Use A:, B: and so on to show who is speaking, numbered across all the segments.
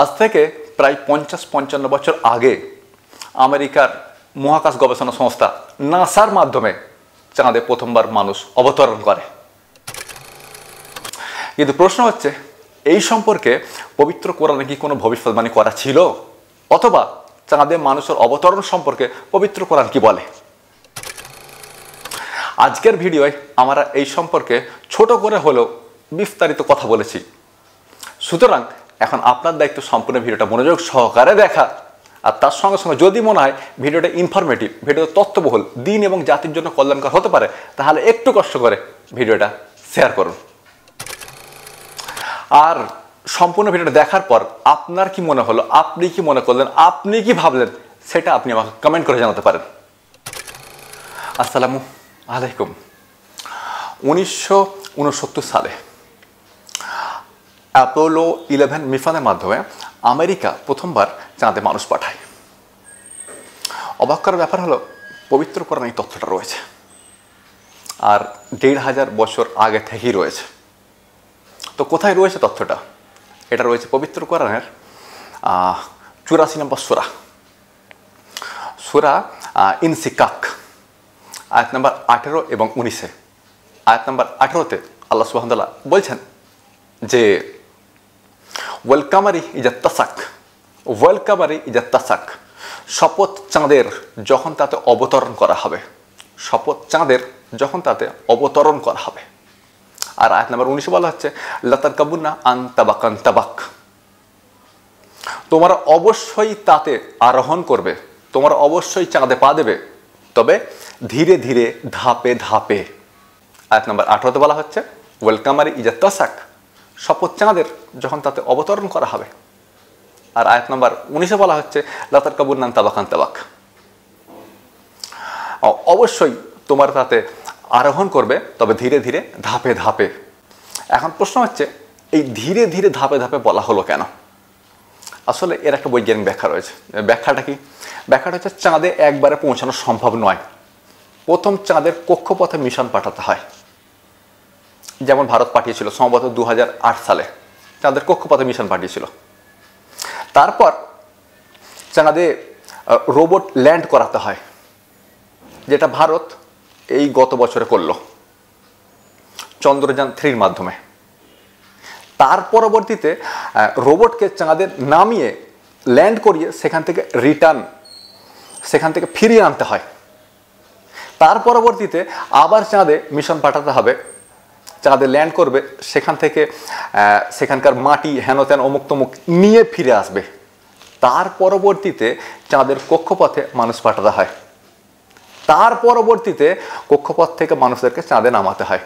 A: আজ থেকে প্রায় 50-55 বছর আগে আমেরিকার মহাকাশ গবেষণা সংস্থা নাসার মাধ্যমে চাঁদে প্রথমবার মানুষ অবতরণ করে। কিন্তু প্রশ্ন হচ্ছে, এই সম্পর্কে পবিত্র কোরআনে কি কোনো ভবিষ্যৎবাণী করা ছিল, অথবা চাঁদে মানুষের অবতরণ সম্পর্কে পবিত্র কোরআন কি বলে? আজকের ভিডিওয় আমরা এই সম্পর্কে ছোট করে হলেও বিস্তারিত কথা বলেছি। সুতরাং এখন আপনার দায়িত্ব সম্পূর্ণ ভিডিওটা মনোযোগ সহকারে দেখা, আর তার সঙ্গে সঙ্গে যদি মনে হয় ভিডিওটা ইনফরমেটিভ, ভিডিওটা তথ্যবহুল, দিন এবং জাতির জন্য কল্যাণকর হতে পারে, তাহলে একটু কষ্ট করে ভিডিওটা শেয়ার করুন। আর সম্পূর্ণ ভিডিওটা দেখার পর আপনার কি মনে হলো, আপনি কি মনে করলেন, আপনি কি ভাবলেন, সেটা আপনি আমাকে কমেন্ট করে জানাতে পারেন। আসসালামু আলাইকুম। 1969 সালে অ্যাপোলো 11 মিশনের মাধ্যমে আমেরিকা প্রথমবার চাঁদে মানুষ পাঠায়। অবাক করার ব্যাপার হলো, পবিত্র কোরআনে এই তথ্যটা রয়েছে, আর 1500 বছর আগে থেকেই রয়েছে। তো কোথায় রয়েছে তথ্যটা? এটা রয়েছে পবিত্র কোরআনের 84 নম্বর সূরা ইনসিকাক, আয়াত নম্বর 18 এবং 19। আয়াত নম্বর 18তে আল্লাহ সুবহানাহু ওয়া তাআলা বলছেন যে ওয়ালকামারি ইজা তাসাক, শপথ চাঁদের যখন তাতে অবতরণ করা হবে, শপথ চাঁদের যখন তাতে অবতরণ করা হবে। আর আয়াত নম্বর 19 বলা হচ্ছে লাতারকাবুন্না আন তাবাকান তাবাক, তোমরা অবশ্যই তাতে আরোহণ করবে, তোমরা অবশ্যই চাঁদে পা দেবে, তবে ধীরে ধীরে ধাপে ধাপে। আয়াত নম্বর 18তে বলা হচ্ছে ওয়ালকামারি ইজা তাসাক, শপথ চাঁদের যখন তাতে অবতরণ করা হবে। আর আয়াত নম্বর 19 বলা হচ্ছে লাতারকাবুন্না আন তাবাকান তাবাক, অবশ্যই তোমরা তাতে আরোহণ করবে, তবে ধীরে ধীরে ধাপে ধাপে। এখন প্রশ্ন হচ্ছে, এই ধীরে ধীরে ধাপে ধাপে বলা হলো কেন? আসলে এর একটা বৈজ্ঞানিক ব্যাখ্যা রয়েছে। ব্যাখ্যাটা কি? ব্যাখ্যাটা হচ্ছে, চাঁদে একবারে পৌঁছানো সম্ভব নয়। প্রথম চাঁদের কক্ষপথে মিশন পাঠাতে হয়। যেমন ভারত পাঠিয়েছিল সম্ভবত 2008 সালে, চাঁদের কক্ষপথে মিশন পাঠিয়েছিল। তারপর চাঁদে রোবট ল্যান্ড করাতে হয়, যেটা ভারত এই গত বছরে করলো চন্দ্রযান 3-র মাধ্যমে। তার পরবর্তীতে রোবটকে চাঁদে নামিয়ে ল্যান্ড করিয়ে সেখান থেকে ফিরিয়ে আনতে হয়। তার পরবর্তীতে আবার চাঁদে মিশন পাঠাতে হবে, চাঁদে ল্যান্ড করবে, সেখান থেকে সেখানকার মাটি হেন তেন অমুক তমুক নিয়ে ফিরে আসবে। তার পরবর্তীতে চাঁদের কক্ষপথে মানুষ পাঠাতে হয়, তার পরবর্তীতে কক্ষপথ থেকে মানুষদেরকে চাঁদে নামাতে হয়।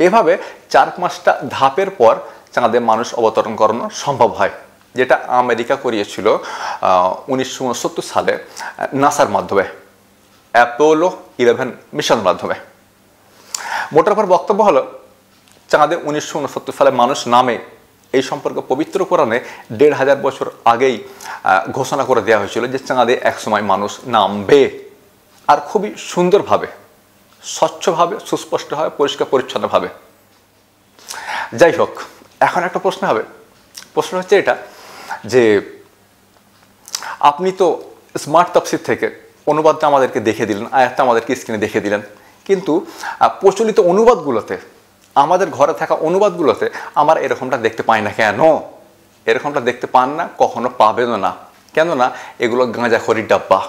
A: এভাবে 4-5টা ধাপের পর চাঁদে মানুষ অবতরণ করানো সম্ভব হয়, যেটা আমেরিকা করিয়েছিল 1969 সালে নাসার মাধ্যমে, অ্যাপোলো 11 মিশন মাধ্যমে। মোটার উপর বক্তব্য হলো, চাঁদে 1969 সালে মানুষ নামে এই সম্পর্কে পবিত্র কোরআনে 1500 বছর আগেই ঘোষণা করে দেওয়া হয়েছিল যে চাঁদে একসময় মানুষ নামবে, আর খুবই সুন্দরভাবে, স্বচ্ছভাবে, সুস্পষ্টভাবে, পরিষ্কার পরিচ্ছন্নভাবে। যাই হোক, এখন একটা প্রশ্ন হবে। প্রশ্ন হচ্ছে এটা যে, আপনি তো স্মার্ট তাফসীর থেকে অনুবাদটা আমাদেরকে দেখে দিলেন, আয়াতটা আমাদেরকে স্ক্রিনে দেখে দিলেন, কিন্তু প্রচলিত অনুবাদগুলোতে, আমাদের ঘরে থাকা অনুবাদগুলোতে আমরা এরকমটা দেখতে পাই না কেন? এরকমটা দেখতে পান না, কখনো পাবেনও না। কেননা এগুলো গাঁজাখড়ির ডাব্বা,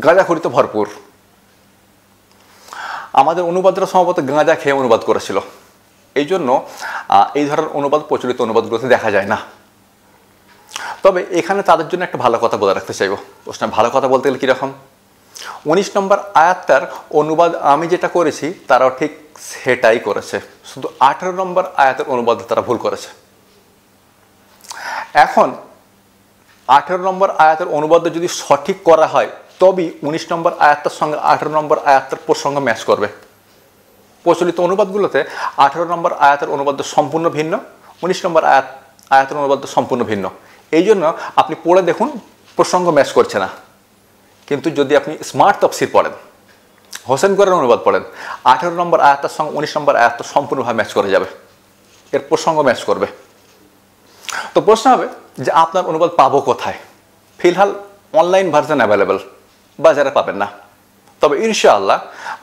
A: গাঁজাখড়ি তো ভরপুর। আমাদের অনুবাদরা সম্ভবত গাঁজা খেয়ে অনুবাদ করেছিল, এই জন্য এই ধরনের অনুবাদ প্রচলিত অনুবাদগুলোতে দেখা যায় না। তবে এখানে তাদের জন্য একটা ভালো কথা বলে রাখতে চাইব। প্রশ্ন ভালো কথা বলতে গেলে কীরকম? 19 নম্বর আয়াতটার অনুবাদ আমি যেটা করেছি তারাও ঠিক সেটাই করেছে, শুধু 18 নম্বর আয়াতের অনুবাদ তারা ভুল করেছে। এখন 18 নম্বর আয়াতের অনুবাদ যদি সঠিক করা হয়, তবেই 19 নম্বর আয়াতটার সঙ্গে 18 নম্বর আয়াতটার প্রসঙ্গ ম্যাচ করবে। প্রচলিত অনুবাদগুলোতে 18 নম্বর আয়াতের অনুবাদ সম্পূর্ণ ভিন্ন, 19 নম্বর আয়াতের অনুবাদ সম্পূর্ণ ভিন্ন। এই জন্য আপনি পড়ে দেখুন, প্রসঙ্গ ম্যাচ করছে না। কিন্তু যদি আপনি স্মার্ট তাফসীর পড়েন, হোসেন করের অনুবাদ পড়েন, 18 নম্বর আয়াতটার সঙ্গে 19 নম্বর আয়াতটা সম্পূর্ণভাবে ম্যাচ করে যাবে, এর প্রসঙ্গ ম্যাচ করবে। তো প্রশ্ন হবে, যে আপনার অনুবাদ পাবো কোথায়। ফিলহাল অনলাইন ভার্সন অ্যাভেলেবেল, বাজারে পাবেন না। তবে ইনশাআল্লাহ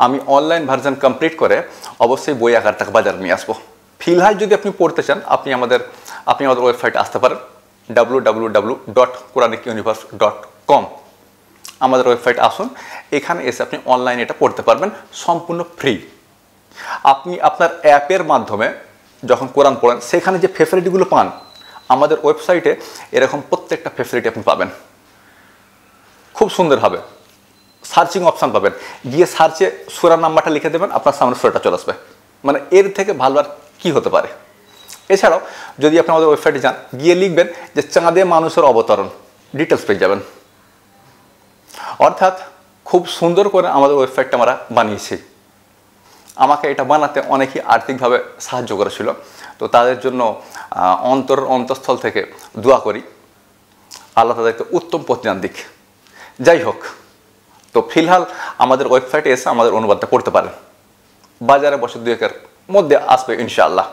A: আমি অনলাইন ভার্সন কমপ্লিট করে অবশ্যই বই আকারটাকে বাজারে নিয়ে আসবো। ফিলহাল যদি আপনি পড়তে চান আপনি আমাদের ওয়েবসাইটে আসতে পারেন www.quranicuniverse.com। আমাদের ওয়েবসাইট আসুন, এখানে এসে আপনি অনলাইনে এটা পড়তে পারবেন সম্পূর্ণ ফ্রি। আপনি আপনার অ্যাপের মাধ্যমে যখন কোরআন পড়েন সেখানে যে ফেসিলিটিগুলো পান আমাদের ওয়েবসাইটে এরকম প্রত্যেকটা ফেসিলিটি আপনি পাবেন। খুব সুন্দর হবে, সার্চিং অপশান পাবেন, গিয়ে সার্চে সূরার নাম্বারটা লিখে দেবেন, আপনার সামনে সূরাটা চলে আসবে। মানে এর থেকে ভালো আর কী হতে পারে। এছাড়াও যদি আপনি আমাদের ওয়েবসাইটে যান, গিয়ে লিখবেন যে চাঁদে মানুষের অবতরণ, ডিটেলস পেয়ে যাবেন। অর্থাৎ খুব সুন্দর করে আমাদের ওয়েবসাইটটা আমরা বানিয়েছি। আমাকে এটা বানাতে অনেকেই আর্থিকভাবে সাহায্য করেছিল, তো তাদের জন্য অন্তঃস্থল থেকে দোয়া করি আল্লাহ তাদেরকে উত্তম প্রতিদান দিক। যাই হোক, তো ফিলহাল আমাদের ওয়েবসাইটে এসে আমাদের অনুবাদটা পড়তে পারেন, বাজারে বছর দুয়েকের মধ্যে আসবে ইনশাআল্লাহ।